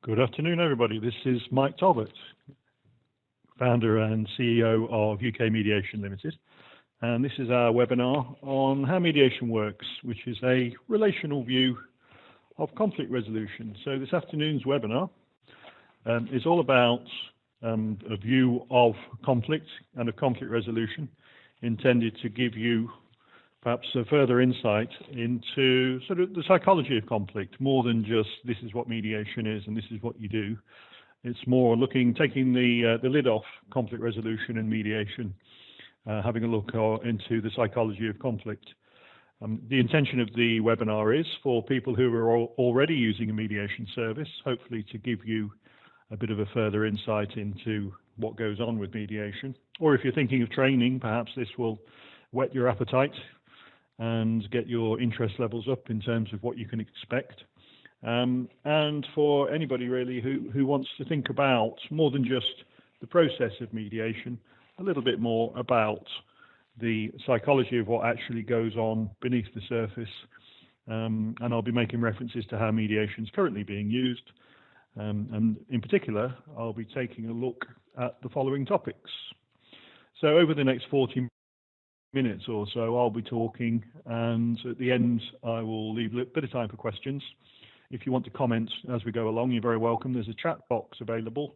Good afternoon, everybody. This is Mike Talbot, founder and CEO of UK Mediation Limited. And this is our webinar on how mediation works, which is a relational view of conflict resolution. So this afternoon's webinar is all about a view of conflict and of conflict resolution, intended to give you perhaps a further insight into sort of the psychology of conflict, more than just this is what mediation is and this is what you do. It's more taking the lid off conflict resolution and mediation, having a look into the psychology of conflict. The intention of the webinar is for people who are already using a mediation service, hopefully to give you a bit of a further insight into what goes on with mediation. Or if you're thinking of training, perhaps this will whet your appetite and get your interest levels up in terms of what you can expect. And for anybody really who wants to think about more than just the process of mediation, a little bit more about the psychology of what actually goes on beneath the surface. And I'll be making references to how mediation is currently being used. And in particular, I'll be taking a look at the following topics. So over the next 40 minutes or so, I'll be talking, and at the end, I will leave a bit of time for questions. If you want to comment as we go along, you're very welcome. There's a chat box available,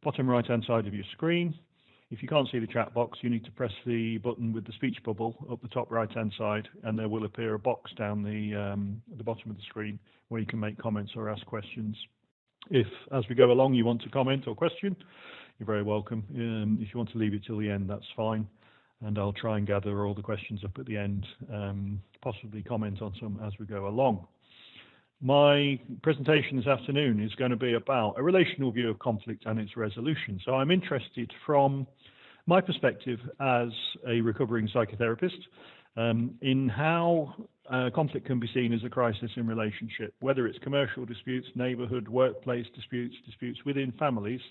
bottom right-hand side of your screen. If you can't see the chat box, you need to press the button with the speech bubble up the top right-hand side, and there will appear a box down the bottom of the screen where you can make comments or ask questions. If, as we go along, you want to comment or question, you're very welcome. If you want to leave it till the end, that's fine. And I'll try and gather all the questions up at the end, possibly comment on some as we go along. My presentation this afternoon is going to be about a relational view of conflict and its resolution. So I'm interested from my perspective as a recovering psychotherapist in how conflict can be seen as a crisis in relationship, whether it's commercial disputes, neighbourhood, workplace disputes, disputes within families.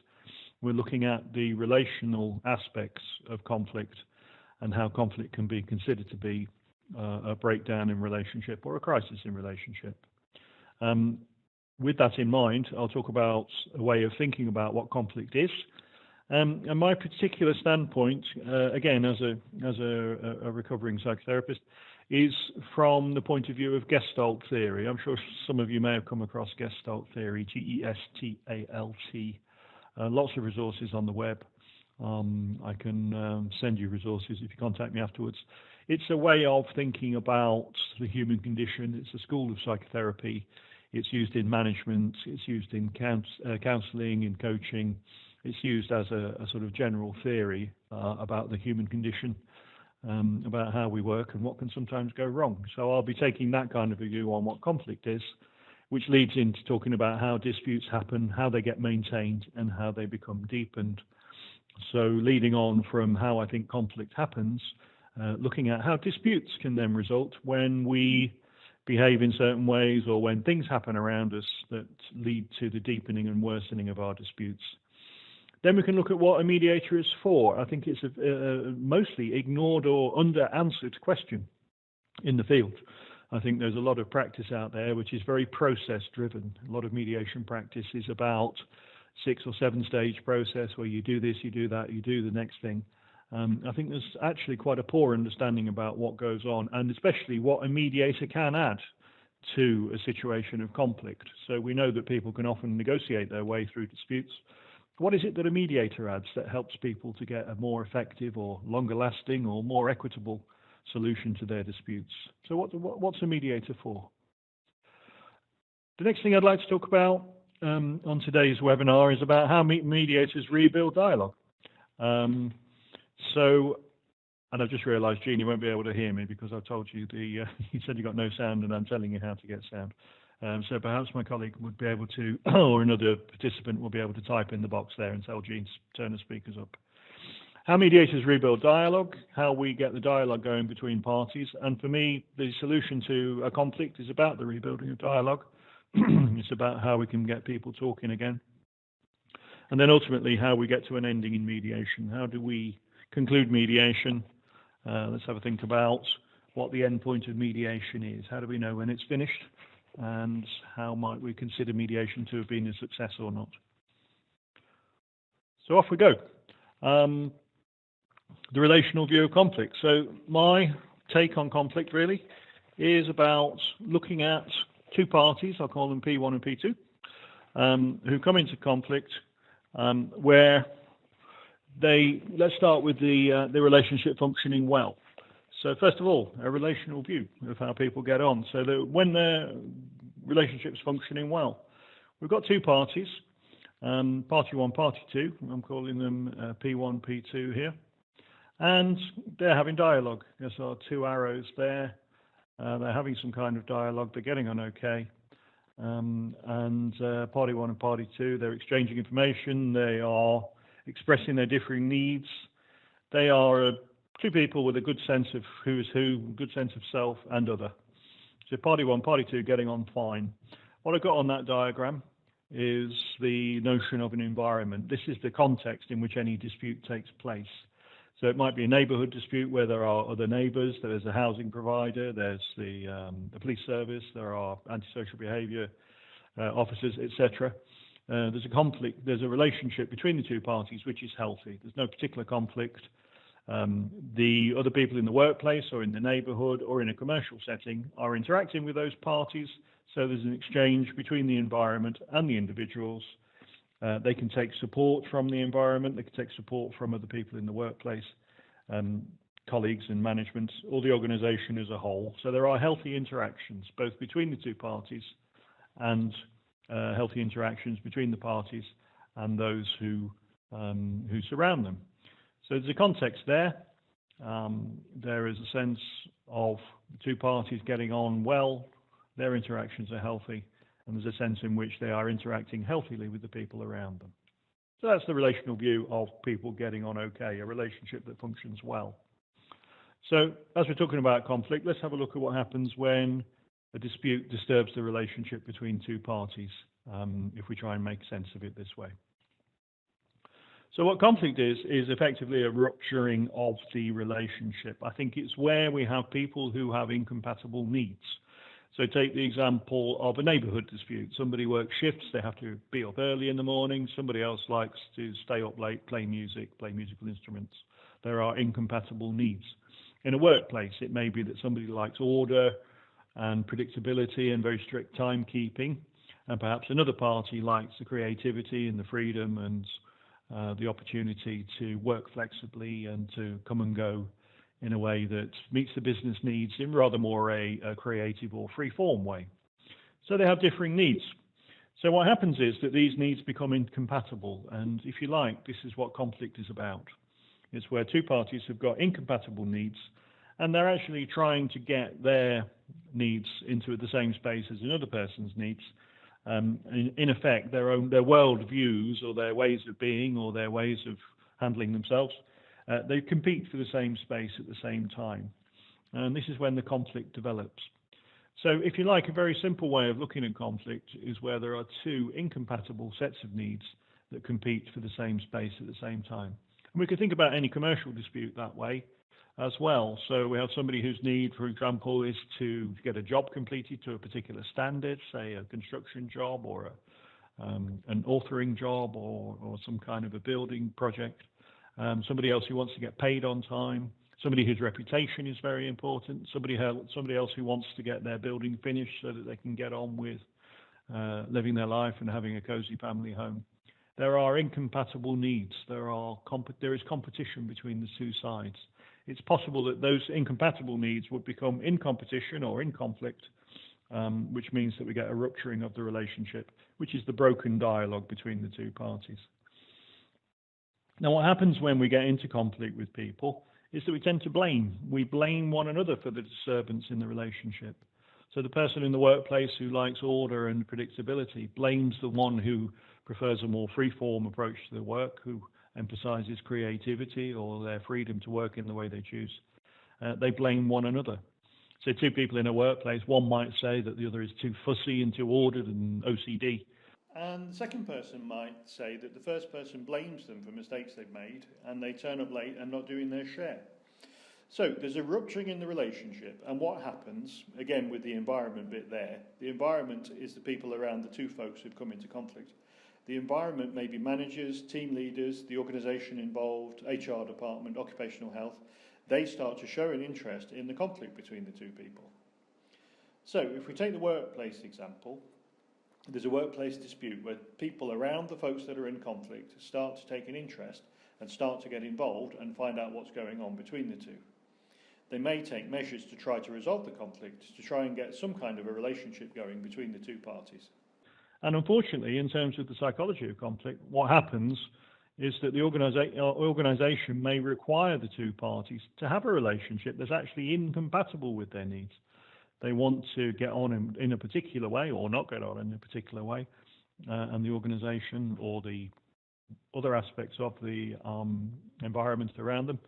We're looking at the relational aspects of conflict and how conflict can be considered to be a breakdown in relationship or a crisis in relationship. With that in mind, I'll talk about a way of thinking about what conflict is. And my particular standpoint, again, as a recovering psychotherapist, is from the point of view of Gestalt Theory. I'm sure some of you may have come across Gestalt Theory, G-E-S-T-A-L-T. Lots of resources on the web. I can send you resources if you contact me afterwards. It's a way of thinking about the human condition. It's a school of psychotherapy. It's used in management. It's used in counselling, in coaching. It's used as a sort of general theory about the human condition, about how we work and what can sometimes go wrong. So I'll be taking that kind of a view on what conflict is, which leads into talking about how disputes happen, how they get maintained, and how they become deepened. So leading on from how I think conflict happens, looking at how disputes can then result when we behave in certain ways or when things happen around us that lead to the deepening and worsening of our disputes. Then we can look at what a mediator is for. I think it's a mostly ignored or under-answered question in the field. I think there's a lot of practice out there which is very process-driven. A lot of mediation practice is about 6 or 7 stage process where you do this, you do that, you do the next thing. I think there's actually quite a poor understanding about what goes on, and especially what a mediator can add to a situation of conflict. So we know that people can often negotiate their way through disputes. What is it that a mediator adds that helps people to get a more effective or longer lasting or more equitable solution to their disputes? So what's a mediator for? The next thing I'd like to talk about on today's webinar is about how mediators rebuild dialogue. And I've just realised, Jean, you won't be able to hear me because I've told you you said you got no sound, and I'm telling you how to get sound. So perhaps my colleague would be able to, or another participant will be able to type in the box there and tell Jean to turn the speakers up. How mediators rebuild dialogue, how we get the dialogue going between parties. And for me, the solution to a conflict is about the rebuilding of dialogue. It's about how we can get people talking again. And then ultimately how we get to an ending in mediation. How do we conclude mediation? Let's have a think about what the end point of mediation is. How do we know when it's finished? and how might we consider mediation to have been a success or not. So off we go. The relational view of conflict. So my take on conflict really is about looking at two parties, I'll call them P1 and P2, who come into conflict where let's start with the relationship functioning well. So first of all, a relational view of how people get on. So that when their relationship's functioning well, we've got two parties, party 1, party 2, I'm calling them P1, P2 here, and they're having dialogue. There's our two arrows there. They're having some kind of dialogue, they're getting on okay. Party 1 and party 2, they're exchanging information, they are expressing their differing needs. They are two people with a good sense of who is who, good sense of self and other. So party 1, party 2 getting on fine. What I've got on that diagram is the notion of an environment. This is the context in which any dispute takes place. So it might be a neighbourhood dispute where there are other neighbours, there's a housing provider, there's the police service, there are antisocial behaviour officers, etc. There's a conflict, there's a relationship between the two parties which is healthy. There's no particular conflict. The other people in the workplace or in the neighbourhood or in a commercial setting are interacting with those parties, so there's an exchange between the environment and the individuals. They can take support from the environment, they can take support from other people in the workplace, colleagues and management, or the organisation as a whole. So there are healthy interactions both between the two parties and healthy interactions between the parties and those who surround them. So there's a context there. There is a sense of the two parties getting on well, their interactions are healthy, and there's a sense in which they are interacting healthily with the people around them. So that's the relational view of people getting on okay, a relationship that functions well. So as we're talking about conflict, let's have a look at what happens when a dispute disturbs the relationship between two parties, if we try and make sense of it this way. So what conflict is effectively a rupturing of the relationship. I think it's where we have people who have incompatible needs. So take the example of a neighbourhood dispute. Somebody works shifts, they have to be up early in the morning. Somebody else likes to stay up late, play music, play musical instruments. There are incompatible needs. In a workplace, it may be that somebody likes order and predictability and very strict timekeeping, and perhaps another party likes the creativity and the freedom and the opportunity to work flexibly and to come and go in a way that meets the business needs in rather more a creative or free-form way. So they have differing needs. So what happens is that these needs become incompatible, and if you like, this is what conflict is about. It's where two parties have got incompatible needs, and they're actually trying to get their needs into the same space as another person's needs. In effect, their world views or their ways of being or their ways of handling themselves, they compete for the same space at the same time. And this is when the conflict develops. So if you like, a very simple way of looking at conflict is where there are two incompatible sets of needs that compete for the same space at the same time. And we could think about any commercial dispute that way as well. So we have somebody whose need, for example, is to get a job completed to a particular standard, say a construction job or an authoring job or some kind of a building project. Somebody else who wants to get paid on time, somebody whose reputation is very important, somebody else who wants to get their building finished so that they can get on with living their life and having a cozy family home. There are incompatible needs. There is competition between the two sides. It's possible that those incompatible needs would become in competition or in conflict, which means that we get a rupturing of the relationship, which is the broken dialogue between the two parties. Now, what happens when we get into conflict with people is that we tend to blame. We blame one another for the disturbance in the relationship. So the person in the workplace who likes order and predictability blames the one who prefers a more free-form approach to the work, who emphasizes creativity or their freedom to work in the way they choose. They blame one another. So two people in a workplace, one might say that the other is too fussy and too ordered and OCD. And the second person might say that the first person blames them for mistakes they've made and they turn up late and not doing their share. So there's a rupturing in the relationship, and what happens, again with the environment bit there, the environment is the people around the two folks who've come into conflict. The environment may be managers, team leaders, the organisation involved, HR department, occupational health. They start to show an interest in the conflict between the two people. So if we take the workplace example, there's a workplace dispute where people around the folks that are in conflict start to take an interest and start to get involved and find out what's going on between the two. They may take measures to try to resolve the conflict, to try and get some kind of a relationship going between the two parties. And unfortunately, in terms of the psychology of conflict, what happens is that the organisation may require the two parties to have a relationship that's actually incompatible with their needs. They want to get on in a particular way or not get on in a particular way, and the organisation or the other aspects of the environment around them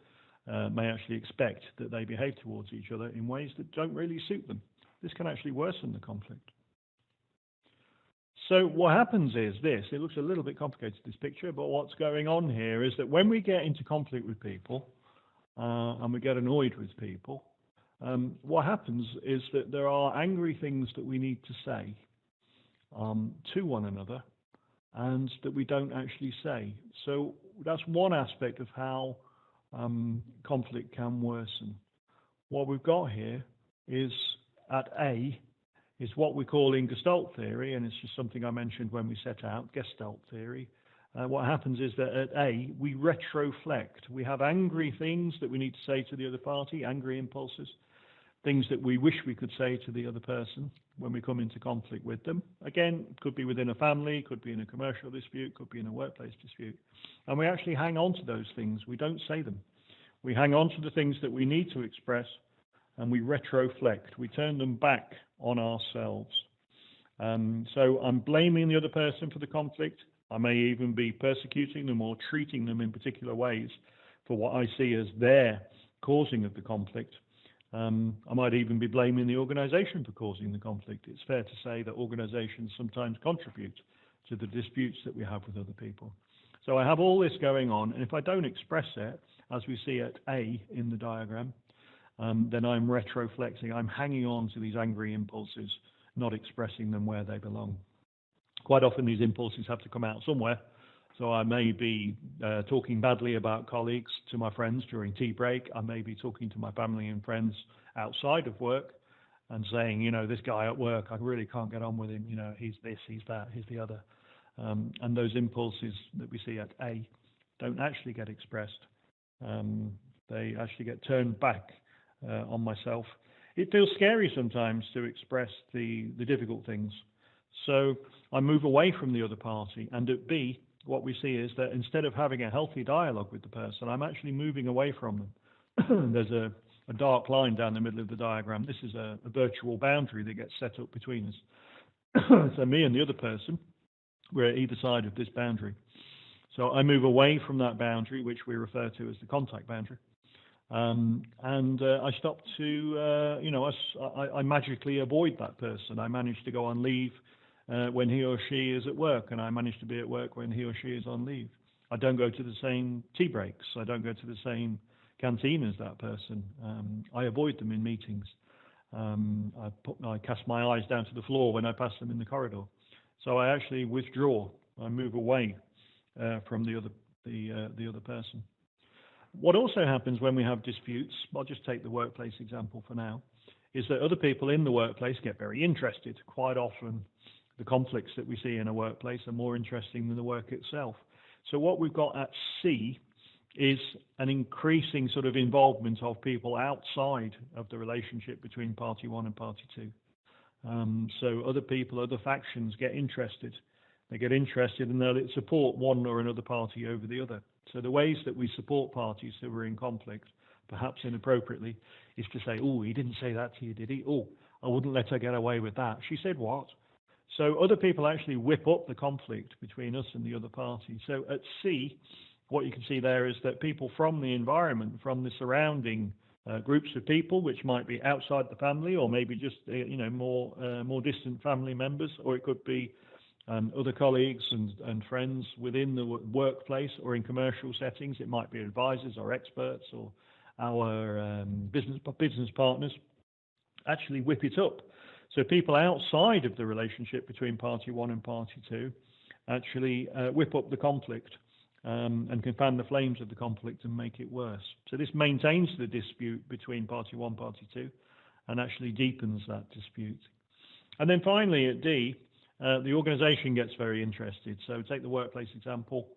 may actually expect that they behave towards each other in ways that don't really suit them. This can actually worsen the conflict. So what happens is this, it looks a little bit complicated, this picture, but what's going on here is that when we get into conflict with people and we get annoyed with people, what happens is that there are angry things that we need to say to one another and that we don't actually say. So that's one aspect of how conflict can worsen. What we've got here is at A, is what we call in Gestalt Theory, and it's just something I mentioned when we set out, Gestalt Theory. What happens is that at A, we retroflect. We have angry things that we need to say to the other party, angry impulses, things that we wish we could say to the other person when we come into conflict with them. Again, it could be within a family, could be in a commercial dispute, could be in a workplace dispute. And we actually hang on to those things. We don't say them. We hang on to the things that we need to express, and we retroflect. We turn them back on ourselves. So I'm blaming the other person for the conflict. I may even be persecuting them or treating them in particular ways for what I see as their causing of the conflict. I might even be blaming the organisation for causing the conflict. It's fair to say that organisations sometimes contribute to the disputes that we have with other people. So I have all this going on, and if I don't express it, as we see at A in the diagram, then I'm retroflexing. I'm hanging on to these angry impulses, not expressing them where they belong. Quite often these impulses have to come out somewhere. So I may be talking badly about colleagues to my friends during tea break. I may be talking to my family and friends outside of work and saying, you know, this guy at work, I really can't get on with him. You know, he's this, he's that, he's the other. And those impulses that we see at A don't actually get expressed. They actually get turned back on myself. It feels scary sometimes to express the difficult things. So I move away from the other party, and at B, what we see is that instead of having a healthy dialogue with the person, I'm actually moving away from them. There's a dark line down the middle of the diagram. This is a virtual boundary that gets set up between us. So me and the other person, we're at either side of this boundary. So I move away from that boundary, which we refer to as the contact boundary. I stop to, I magically avoid that person. I manage to go on leave when he or she is at work, and I manage to be at work when he or she is on leave. I don't go to the same tea breaks. I don't go to the same canteen as that person. I avoid them in meetings. I cast my eyes down to the floor when I pass them in the corridor. So I actually withdraw. I move away from the other person. What also happens when we have disputes, I'll just take the workplace example for now, is that other people in the workplace get very interested. Quite often, the conflicts that we see in a workplace are more interesting than the work itself. So what we've got at C is an increasing sort of involvement of people outside of the relationship between party one and party two. So other people, other factions get interested. They get interested and they'll support one or another party over the other. So the ways that we support parties who are in conflict, perhaps inappropriately, is to say, oh, he didn't say that to you, did he? Oh, I wouldn't let her get away with that. She said what? So other people actually whip up the conflict between us and the other party. So at C, what you can see there is that people from the environment, from the surrounding groups of people, which might be outside the family, or maybe just more distant family members, or it could be other colleagues and friends within the workplace or in commercial settings. It might be advisors or experts or our business partners actually whip it up. So people outside of the relationship between party one and party two actually whip up the conflict and can fan the flames of the conflict and make it worse. So this maintains the dispute between party one, party two, and actually deepens that dispute. And then finally at D, the organisation gets very interested. So take the workplace example.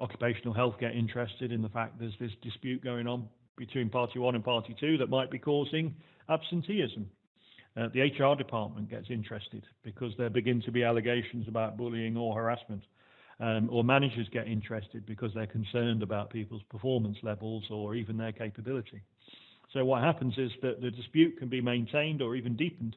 Occupational health get interested in the fact there's this dispute going on between party one and party two that might be causing absenteeism. The HR department gets interested because there begin to be allegations about bullying or harassment. Or managers get interested because they're concerned about people's performance levels or even their capability. So what happens is that the dispute can be maintained or even deepened,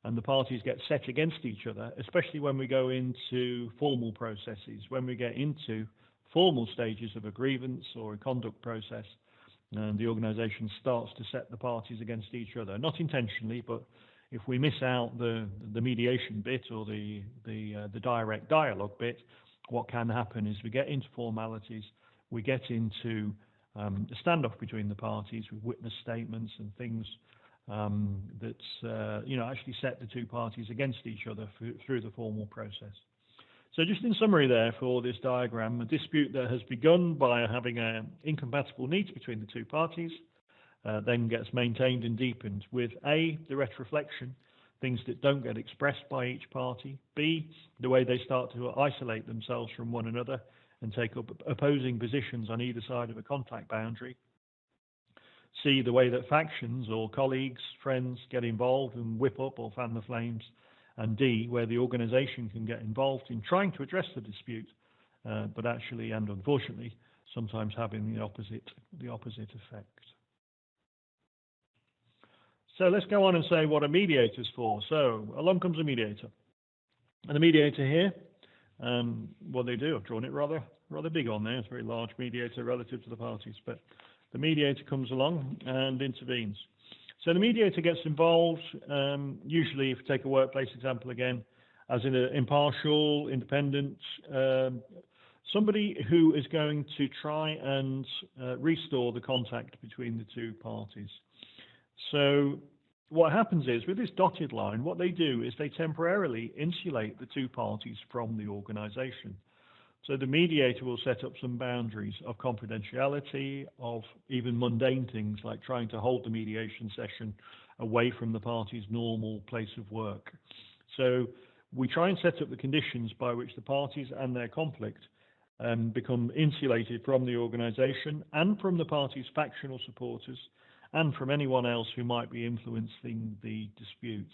and the parties get set against each other, especially when we go into formal processes, when we get into formal stages of a grievance or a conduct process, and the organisation starts to set the parties against each other, not intentionally, but if we miss out the mediation bit or the direct dialogue bit, what can happen is we get into formalities, we get into a standoff between the parties with witness statements and things that actually set the two parties against each other through the formal process. So just in summary there for this diagram, a dispute that has begun by having incompatible needs between the two parties then gets maintained and deepened with A, direct reflection, things that don't get expressed by each party, B, the way they start to isolate themselves from one another and take up opposing positions on either side of a contact boundary, C, the way that factions or colleagues, friends get involved and whip up or fan the flames, and D, where the organisation can get involved in trying to address the dispute, but actually and unfortunately sometimes having the opposite effect. So let's go on and say what a mediator's for. So along comes a mediator, and the mediator here, what they do, I've drawn it rather big on there. It's a very large mediator relative to the parties, but the mediator comes along and intervenes. So the mediator gets involved, usually, if you take a workplace example again, as in an impartial, independent, somebody who is going to try and restore the contact between the two parties. So what happens is, with this dotted line, what they do is they temporarily insulate the two parties from the organisation. So the mediator will set up some boundaries of confidentiality, of even mundane things like trying to hold the mediation session away from the party's normal place of work. So we try and set up the conditions by which the parties and their conflict become insulated from the organisation and from the party's factional supporters and from anyone else who might be influencing the dispute.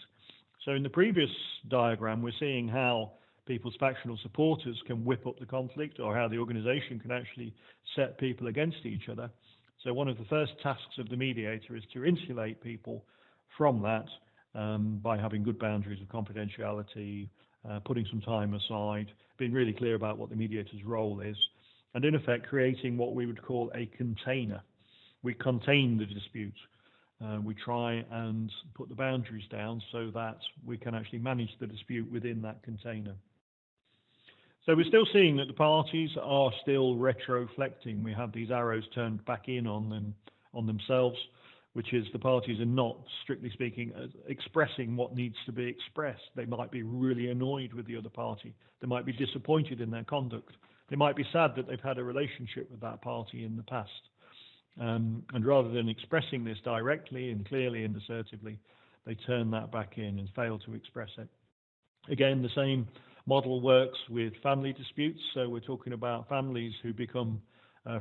So in the previous diagram, we're seeing how people's factional supporters can whip up the conflict, or how the organisation can actually set people against each other. So one of the first tasks of the mediator is to insulate people from that by having good boundaries of confidentiality, putting some time aside, being really clear about what the mediator's role is, and in effect creating what we would call a container. We contain the dispute. We try and put the boundaries down so that we can actually manage the dispute within that container. So we're still seeing that the parties are still retroflecting. We have these arrows turned back in on themselves, which is the parties are not, strictly speaking, expressing what needs to be expressed. They might be really annoyed with the other party. They might be disappointed in their conduct. They might be sad that they've had a relationship with that party in the past. And rather than expressing this directly and clearly and assertively, they turn that back in and fail to express it. Again, the same model works with family disputes. So we're talking about families who become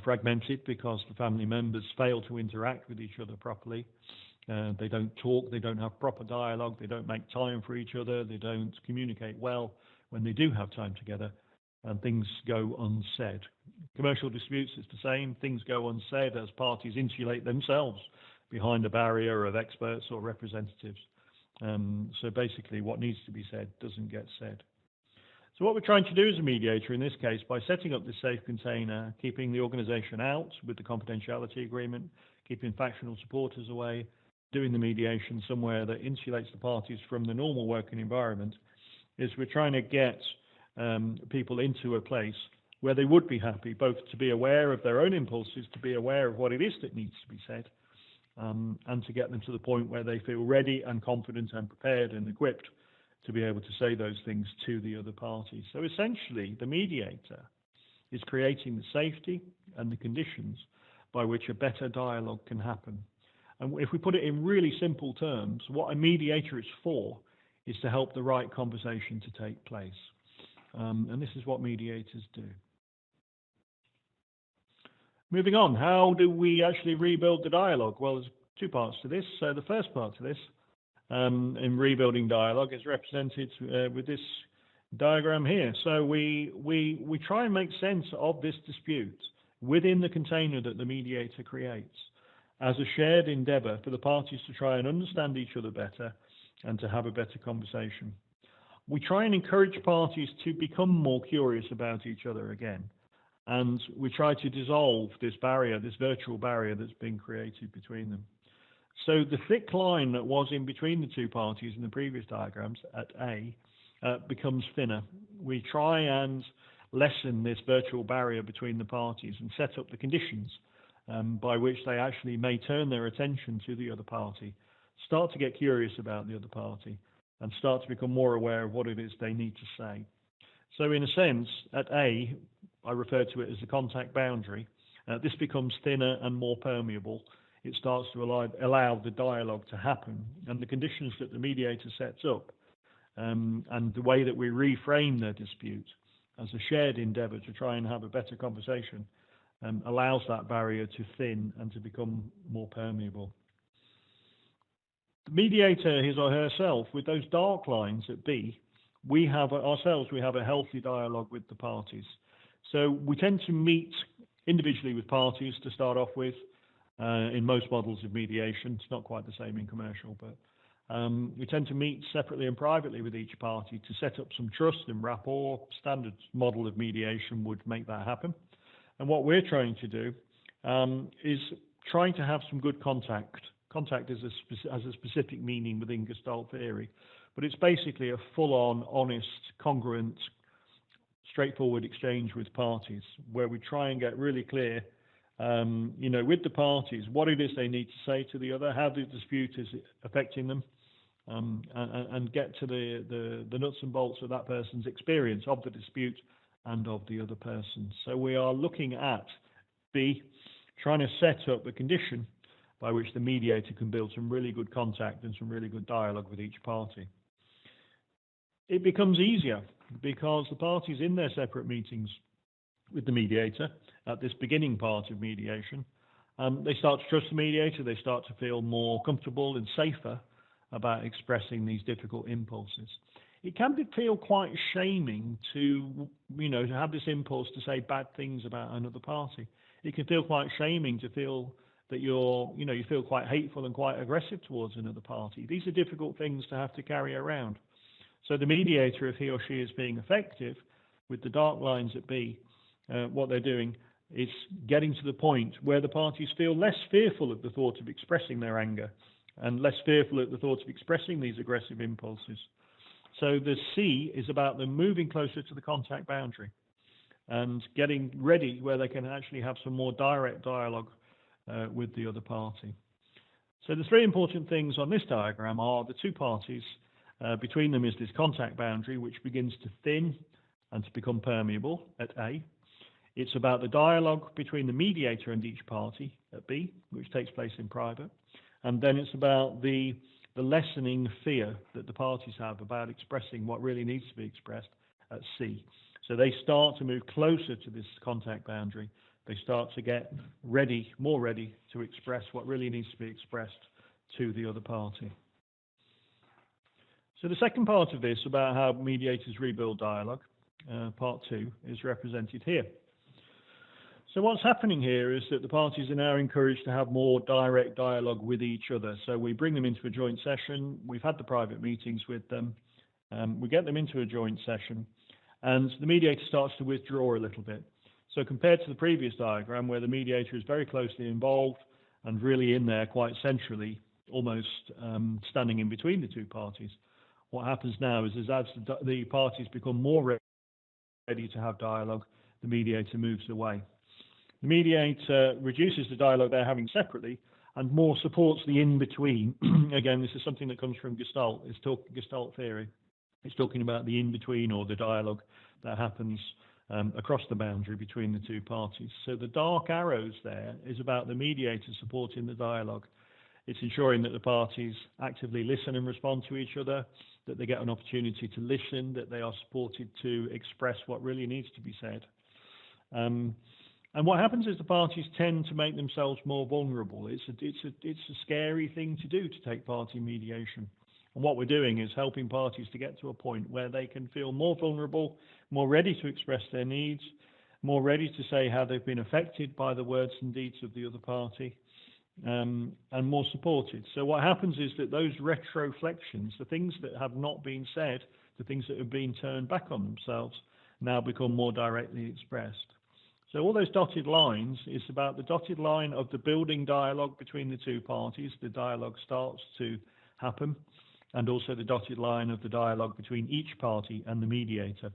fragmented because the family members fail to interact with each other properly. They don't talk, they don't have proper dialogue, they don't make time for each other, they don't communicate well when they do have time together, and things go unsaid. Commercial disputes is the same. Things go unsaid as parties insulate themselves behind a barrier of experts or representatives. So basically what needs to be said doesn't get said. So what we're trying to do as a mediator in this case, by setting up this safe container, keeping the organisation out with the confidentiality agreement, keeping factional supporters away, doing the mediation somewhere that insulates the parties from the normal working environment, is we're trying to get people into a place where they would be happy, both to be aware of their own impulses, to be aware of what it is that needs to be said, and to get them to the point where they feel ready and confident and prepared and equipped to be able to say those things to the other party. So essentially, the mediator is creating the safety and the conditions by which a better dialogue can happen. And if we put it in really simple terms, what a mediator is for is to help the right conversation to take place. And this is what mediators do. Moving on, how do we actually rebuild the dialogue? Well, there's two parts to this. So the first part to this, in rebuilding dialogue, is represented with this diagram here. So we try and make sense of this dispute within the container that the mediator creates as a shared endeavour for the parties to try and understand each other better and to have a better conversation. We try and encourage parties to become more curious about each other again, and we try to dissolve this barrier, this virtual barrier that's been created between them. So the thick line that was in between the two parties in the previous diagrams at A becomes thinner. We try and lessen this virtual barrier between the parties and set up the conditions by which they actually may turn their attention to the other party, start to get curious about the other party, and start to become more aware of what it is they need to say. So in a sense, at A, I refer to it as the contact boundary. This becomes thinner and more permeable. It starts to allow the dialogue to happen, and the conditions that the mediator sets up and the way that we reframe the dispute as a shared endeavour to try and have a better conversation allows that barrier to thin and to become more permeable. The mediator, his or herself, with those dark lines at B, we have a healthy dialogue with the parties. So we tend to meet individually with parties to start off with in most models of mediation. It's not quite the same in commercial, but we tend to meet separately and privately with each party to set up some trust and rapport. Standard model of mediation would make that happen. And what we're trying to do is trying to have some good contact. Contact has a specific meaning within Gestalt theory, but it's basically a full-on, honest, congruent, straightforward exchange with parties, where we try and get really clear, with the parties, what it is they need to say to the other, how the dispute is affecting them, and get to the nuts and bolts of that person's experience of the dispute and of the other person. So we are looking at B, trying to set up the condition by which the mediator can build some really good contact and some really good dialogue with each party. It becomes easier because the parties in their separate meetings with the mediator at this beginning part of mediation, they start to trust the mediator, they start to feel more comfortable and safer about expressing these difficult impulses. It can feel quite shaming to have this impulse to say bad things about another party. It can feel quite shaming to feel that you feel quite hateful and quite aggressive towards another party. These are difficult things to have to carry around. So the mediator, if he or she is being effective with the dark lines at B, what they're doing is getting to the point where the parties feel less fearful at the thought of expressing their anger and less fearful at the thought of expressing these aggressive impulses. So the C is about them moving closer to the contact boundary and getting ready where they can actually have some more direct dialogue with the other party. So the three important things on this diagram are the two parties. Between them is this contact boundary, which begins to thin and to become permeable at A. It's about the dialogue between the mediator and each party at B, which takes place in private. And then it's about the lessening fear that the parties have about expressing what really needs to be expressed at C. So they start to move closer to this contact boundary. They start to get ready, more ready to express what really needs to be expressed to the other party. So the second part of this, about how mediators rebuild dialogue, part 2, is represented here. So what's happening here is that the parties are now encouraged to have more direct dialogue with each other. So we bring them into a joint session. We've had the private meetings with them. We get them into a joint session, and the mediator starts to withdraw a little bit. So compared to the previous diagram, where the mediator is very closely involved and really in there quite centrally, almost standing in between the two parties, what happens now is as the parties become more ready to have dialogue, the mediator moves away. The mediator reduces the dialogue they're having separately and more supports the in-between. Again, this is something that comes from Gestalt. It's Gestalt Theory. It's talking about the in-between, or the dialogue that happens across the boundary between the two parties. So the dark arrows there is about the mediator supporting the dialogue. It's ensuring that the parties actively listen and respond to each other, that they get an opportunity to listen, that they are supported to express what really needs to be said. And what happens is the parties tend to make themselves more vulnerable. It's a scary thing to do, to take part in mediation. And what we're doing is helping parties to get to a point where they can feel more vulnerable, more ready to express their needs, more ready to say how they've been affected by the words and deeds of the other party, and more supported. So what happens is that those retroflections, the things that have not been said, the things that have been turned back on themselves, now become more directly expressed. So all those dotted lines is about the dotted line of the building dialogue between the two parties. The dialogue starts to happen, and also the dotted line of the dialogue between each party and the mediator.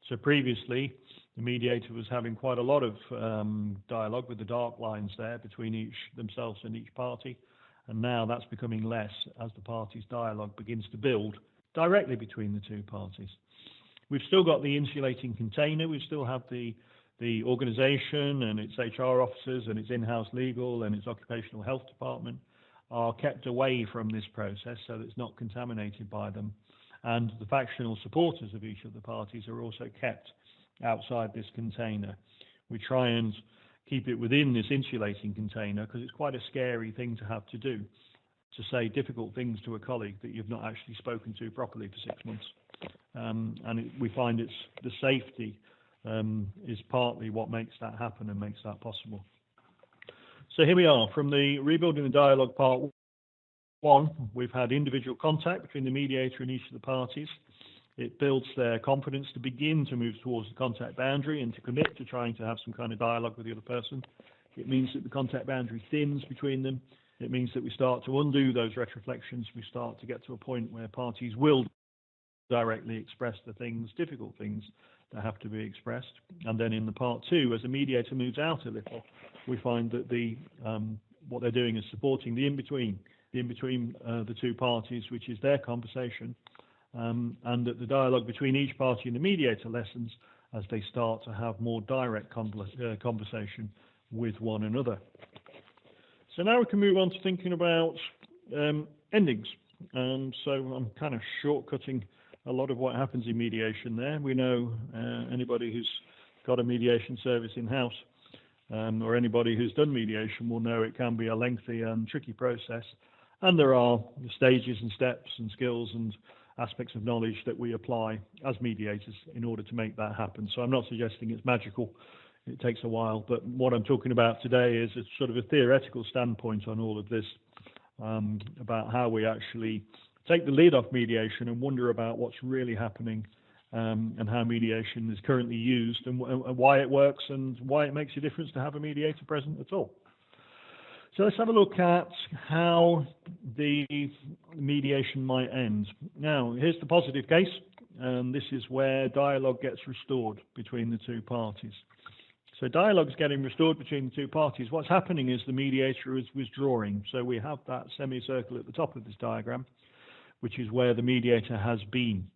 So previously, the mediator was having quite a lot of dialogue with the dark lines there between themselves and each party, and now that's becoming less as the parties' dialogue begins to build directly between the two parties. We've still got the insulating container. We still have the organisation and its HR officers and its in-house legal and its occupational health department are kept away from this process so that it's not contaminated by them. And the factional supporters of each of the parties are also kept outside this container. We try and keep it within this insulating container because it's quite a scary thing to have to do, to say difficult things to a colleague that you've not actually spoken to properly for 6 months. We find it's the safety is partly what makes that happen and makes that possible. So here we are, from the Rebuilding the Dialogue Part 1, we've had individual contact between the mediator and each of the parties. It builds their confidence to begin to move towards the contact boundary and to commit to trying to have some kind of dialogue with the other person. It means that the contact boundary thins between them. It means that we start to undo those retroflections. We start to get to a point where parties will directly express the things, difficult things, that have to be expressed. And then in the part 2, as the mediator moves out a little, we find that what they're doing is supporting the in-between the two parties, which is their conversation, and that the dialogue between each party and the mediator lessens as they start to have more direct conversation with one another. So now we can move on to thinking about endings. So I'm kind of shortcutting a lot of what happens in mediation there. We know anybody who's got a mediation service in-house or anybody who's done mediation will know it can be a lengthy and tricky process. And there are stages and steps and skills and aspects of knowledge that we apply as mediators in order to make that happen. So I'm not suggesting it's magical. It takes a while. But what I'm talking about today is a sort of a theoretical standpoint on all of this, about how we actually take the lid off mediation and wonder about what's really happening, and how mediation is currently used and why it works and why it makes a difference to have a mediator present at all. So let's have a look at how the mediation might end. Now, here's the positive case, and this is where dialogue gets restored between the two parties. So dialogue is getting restored between the two parties. What's happening is the mediator is withdrawing. So we have that semicircle at the top of this diagram, which is where the mediator has been.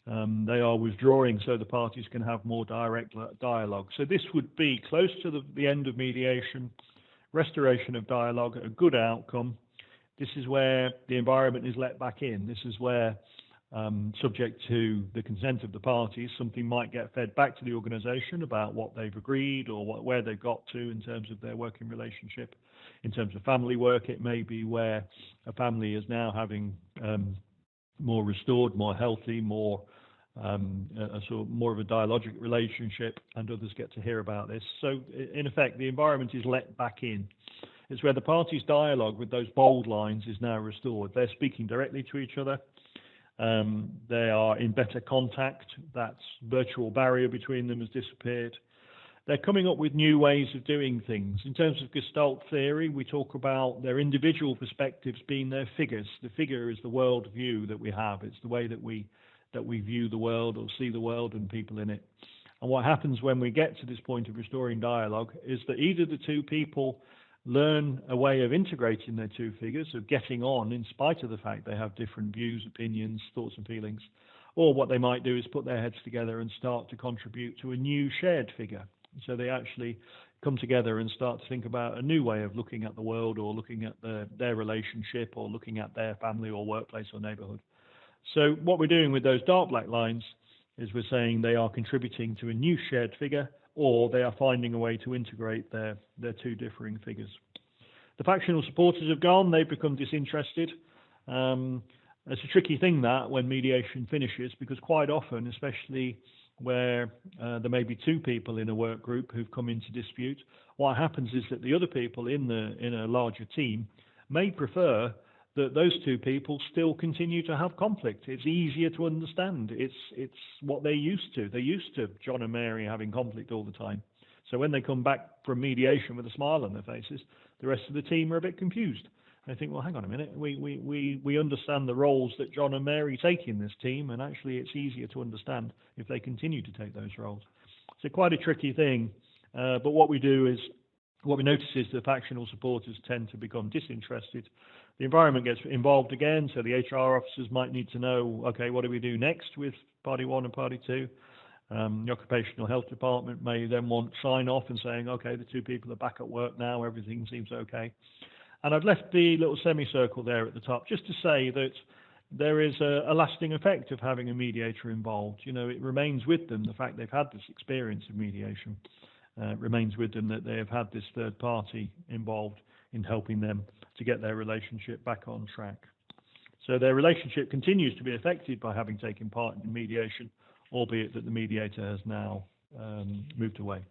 They are withdrawing so the parties can have more direct dialogue. So this would be close to the end of mediation, restoration of dialogue, a good outcome. This is where the environment is let back in. This is where, subject to the consent of the parties, something might get fed back to the organisation about what they've agreed or where they've got to in terms of their working relationship. In terms of family work, it may be where a family is now having more restored, more healthy, more more of a dialogic relationship, and others get to hear about this. So in effect, the environment is let back in. It's where the parties' dialogue with those bold lines is now restored. They're speaking directly to each other. They are in better contact. That virtual barrier between them has disappeared. They're coming up with new ways of doing things. In terms of Gestalt theory, we talk about their individual perspectives being their figures. The figure is the world view that we have. It's the way that we view the world or see the world and people in it. And what happens when we get to this point of restoring dialogue is that either the two people learn a way of integrating their two figures, of getting on in spite of the fact they have different views, opinions, thoughts and feelings, or what they might do is put their heads together and start to contribute to a new shared figure. So they actually come together and start to think about a new way of looking at the world, or looking at their relationship, or looking at their family or workplace or neighborhood. So what we're doing with those dark black lines is we're saying they are contributing to a new shared figure, or they are finding a way to integrate their two differing figures. The factional supporters have gone, they've become disinterested. It's a tricky thing that when mediation finishes, because quite often, especially where there may be two people in a work group who've come into dispute, what happens is that the other people in a larger team may prefer that those two people still continue to have conflict. It's easier to understand. It's what they're used to. They're used to John and Mary having conflict all the time. So when they come back from mediation with a smile on their faces, the rest of the team are a bit confused. They think, well, hang on a minute, we understand the roles that John and Mary take in this team, and actually it's easier to understand if they continue to take those roles. So quite a tricky thing, but what we notice is the factional supporters tend to become disinterested. The environment gets involved again, so the HR officers might need to know, okay, what do we do next with party one and party two? The occupational health department may then want sign off and saying, okay, the two people are back at work now, everything seems okay. And I've left the little semicircle there at the top just to say that there is a lasting effect of having a mediator involved. You know, it remains with them, the fact they've had this experience of mediation, remains with them that they have had this third party involved in helping them to get their relationship back on track. So their relationship continues to be affected by having taken part in mediation, albeit that the mediator has now moved away.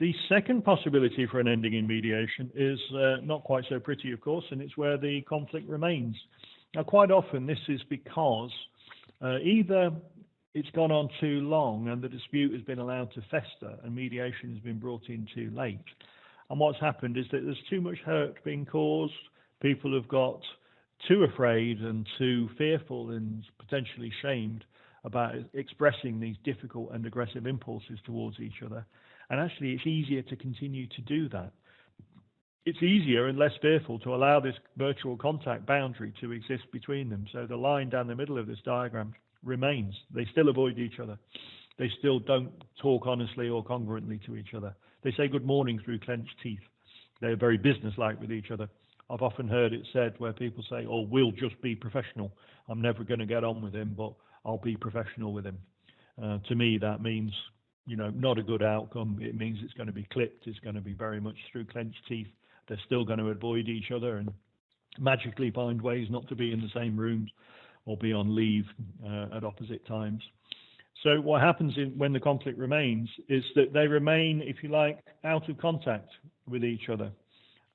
The second possibility for an ending in mediation is not quite so pretty, of course, and it's where the conflict remains. Now, quite often this is because either it's gone on too long and the dispute has been allowed to fester and mediation has been brought in too late. And what's happened is that there's too much hurt being caused. People have got too afraid and too fearful and potentially shamed about expressing these difficult and aggressive impulses towards each other. And actually, it's easier to continue to do that. It's easier and less fearful to allow this virtual contact boundary to exist between them. So the line down the middle of this diagram remains. They still avoid each other. They still don't talk honestly or congruently to each other. They say good morning through clenched teeth. They're very businesslike with each other. I've often heard it said where people say, oh, we'll just be professional. I'm never going to get on with him, but I'll be professional with him. To me, that means, you know, not a good outcome. It means it's going to be clipped. It's going to be very much through clenched teeth. They're still going to avoid each other and magically find ways not to be in the same rooms or be on leave at opposite times. So what happens when the conflict remains is that they remain, if you like, out of contact with each other.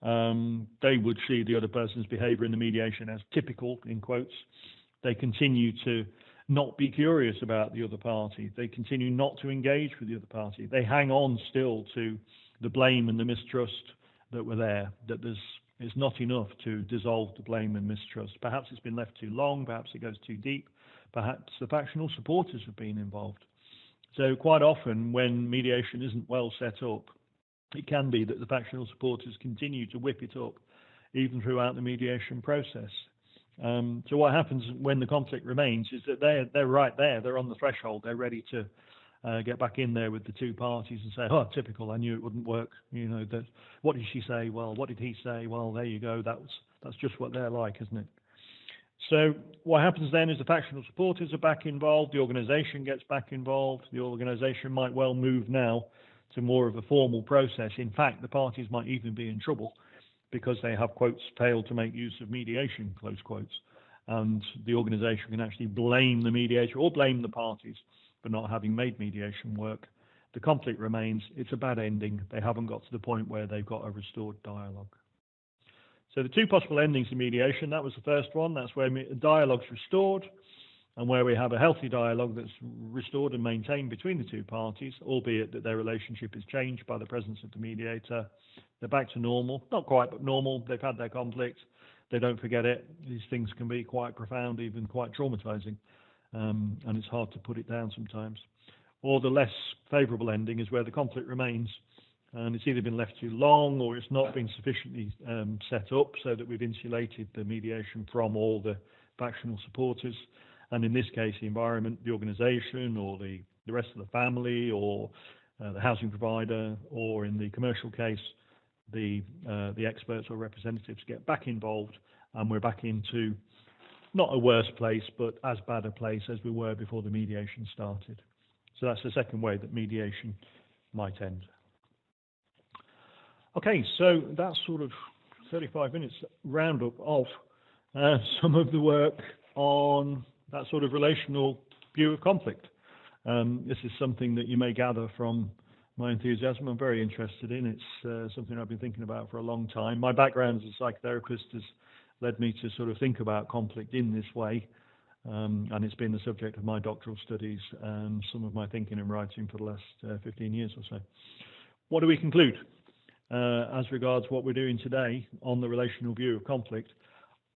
They would see the other person's behavior in the mediation as typical, in quotes. They continue to not be curious about the other party. They continue not to engage with the other party. They hang on still to the blame and the mistrust that were there, that it's not enough to dissolve the blame and mistrust. Perhaps it's been left too long, perhaps it goes too deep, perhaps the factional supporters have been involved. So quite often when mediation isn't well set up, it can be that the factional supporters continue to whip it up even throughout the mediation process. So what happens when the conflict remains is that they're right there, they're on the threshold, they're ready to get back in there with the two parties and say, oh, typical, I knew it wouldn't work. You know, that, what did she say? Well, what did he say? Well, there you go, that's just what they're like, isn't it? So what happens then is the factional supporters are back involved, the organisation gets back involved, the organisation might well move now to more of a formal process. In fact, the parties might even be in trouble because they have, quotes, failed to make use of mediation, close quotes. And the organisation can actually blame the mediator or blame the parties for not having made mediation work. The conflict remains, it's a bad ending. They haven't got to the point where they've got a restored dialogue. So the two possible endings of mediation, that was the first one. That's where dialogue's restored and where we have a healthy dialogue that's restored and maintained between the two parties, albeit that their relationship is changed by the presence of the mediator. They're back to normal, not quite, but normal. They've had their conflict. They don't forget it. These things can be quite profound, even quite traumatizing, and it's hard to put it down sometimes. or the less favourable ending is where the conflict remains, and it's either been left too long or it's not been sufficiently set up so that we've insulated the mediation from all the factional supporters, and in this case the environment, the organisation, or the rest of the family, or the housing provider, or in the commercial case the experts or representatives get back involved, and we're back into not a worse place but as bad a place as we were before the mediation started. So that's the second way that mediation might end. Okay, so that's sort of 35 minutes roundup of some of the work on that sort of relational view of conflict. This is something that you may gather from my enthusiasm. I'm very interested in. It's something I've been thinking about for a long time. My background as a psychotherapist has led me to sort of think about conflict in this way, and it's been the subject of my doctoral studies and some of my thinking and writing for the last 15 years or so. What do we conclude as regards what we're doing today on the relational view of conflict?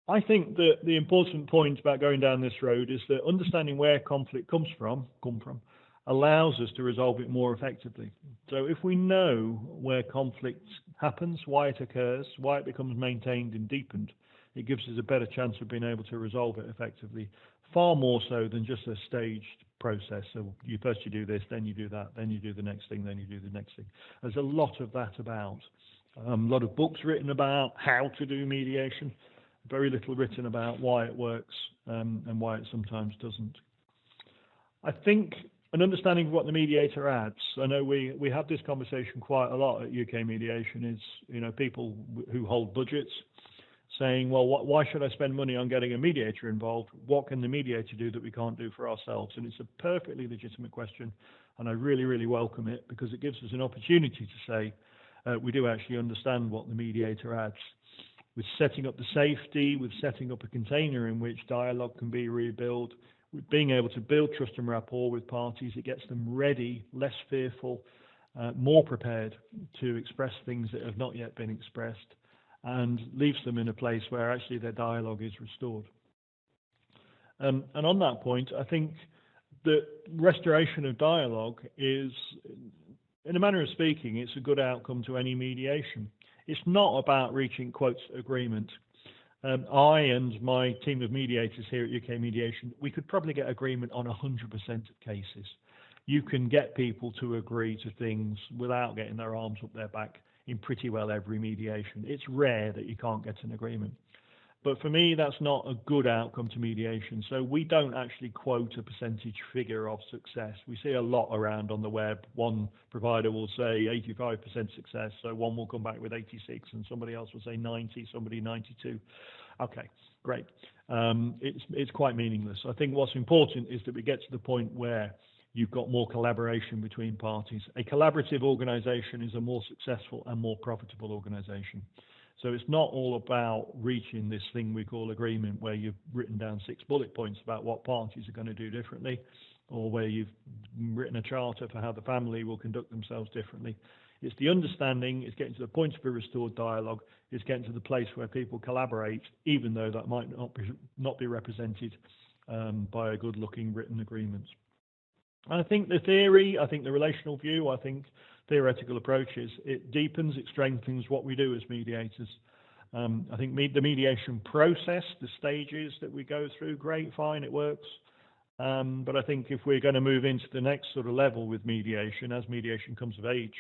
I think that the important point about going down this road is that understanding where conflict come from allows us to resolve it more effectively. So if we know where conflict happens, why it occurs, why it becomes maintained and deepened, it gives us a better chance of being able to resolve it effectively, far more so than just a staged process. So first you do this, then you do that, then you do the next thing, then you do the next thing. There's a lot of that about. A lot of books written about how to do mediation, very little written about why it works and why it sometimes doesn't. I think an understanding of what the mediator adds, I know we have this conversation quite a lot at UK Mediation, is people who hold budgets saying, well, why should I spend money on getting a mediator involved? What can the mediator do that we can't do for ourselves? And it's a perfectly legitimate question, and I really, really welcome it, because it gives us an opportunity to say we do actually understand what the mediator adds. With setting up the safety, with setting up a container in which dialogue can be rebuilt, with being able to build trust and rapport with parties, it gets them ready, less fearful, more prepared to express things that have not yet been expressed, and leaves them in a place where actually their dialogue is restored. And on that point, I think that restoration of dialogue is, in a manner of speaking, it's a good outcome to any mediation. It's not about reaching, quotes, agreement. I and my team of mediators here at UK Mediation, we could probably get agreement on 100% of cases. You can get people to agree to things without getting their arms up their back in pretty well every mediation. It's rare that you can't get an agreement. But for me, that's not a good outcome to mediation. So we don't actually quote a percentage figure of success. We see a lot around on the web. One provider will say 85% success, so one will come back with 86, and somebody else will say 90, somebody 92. Okay, great. It's quite meaningless. I think what's important is that we get to the point where you've got more collaboration between parties. A collaborative organisation is a more successful and more profitable organisation. So it's not all about reaching this thing we call agreement, where you've written down 6 bullet points about what parties are going to do differently, or where you've written a charter for how the family will conduct themselves differently. It's the understanding, it's getting to the point of a restored dialogue, it's getting to the place where people collaborate, even though that might not be represented by a good-looking written agreement. I think the theory, I think the relational view, I think theoretical approaches, it deepens, it strengthens what we do as mediators. I think the mediation process, the stages that we go through, great, fine, it works. But I think if we're going to move into the next sort of level with mediation, as mediation comes of age,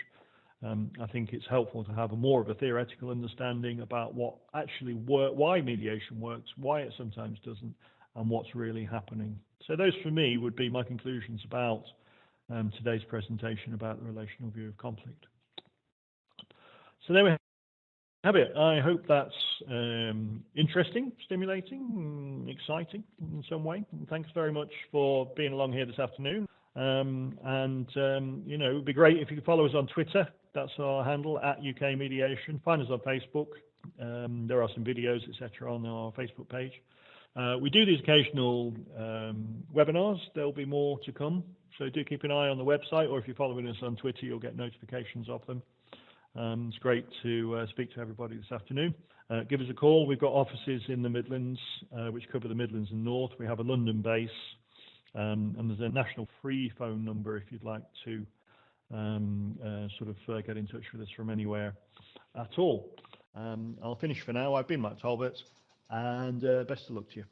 I think it's helpful to have more of a theoretical understanding about what actually why mediation works, why it sometimes doesn't, and what's really happening. So those for me would be my conclusions about today's presentation about the relational view of conflict. So there we have it. I hope that's interesting, stimulating, exciting in some way. And thanks very much for being along here this afternoon. You know, it would be great if you could follow us on Twitter. That's our handle, @UK Mediation. Find us on Facebook. There are some videos, etc., on our Facebook page. We do these occasional webinars. There'll be more to come, so do keep an eye on the website, or if you're following us on Twitter, you'll get notifications of them. It's great to speak to everybody this afternoon. Give us a call. We've got offices in the Midlands, which cover the Midlands and North. We have a London base, And there's a national free phone number if you'd like to get in touch with us from anywhere at all. I'll finish for now. I've been Mike Talbot, and best of luck to you.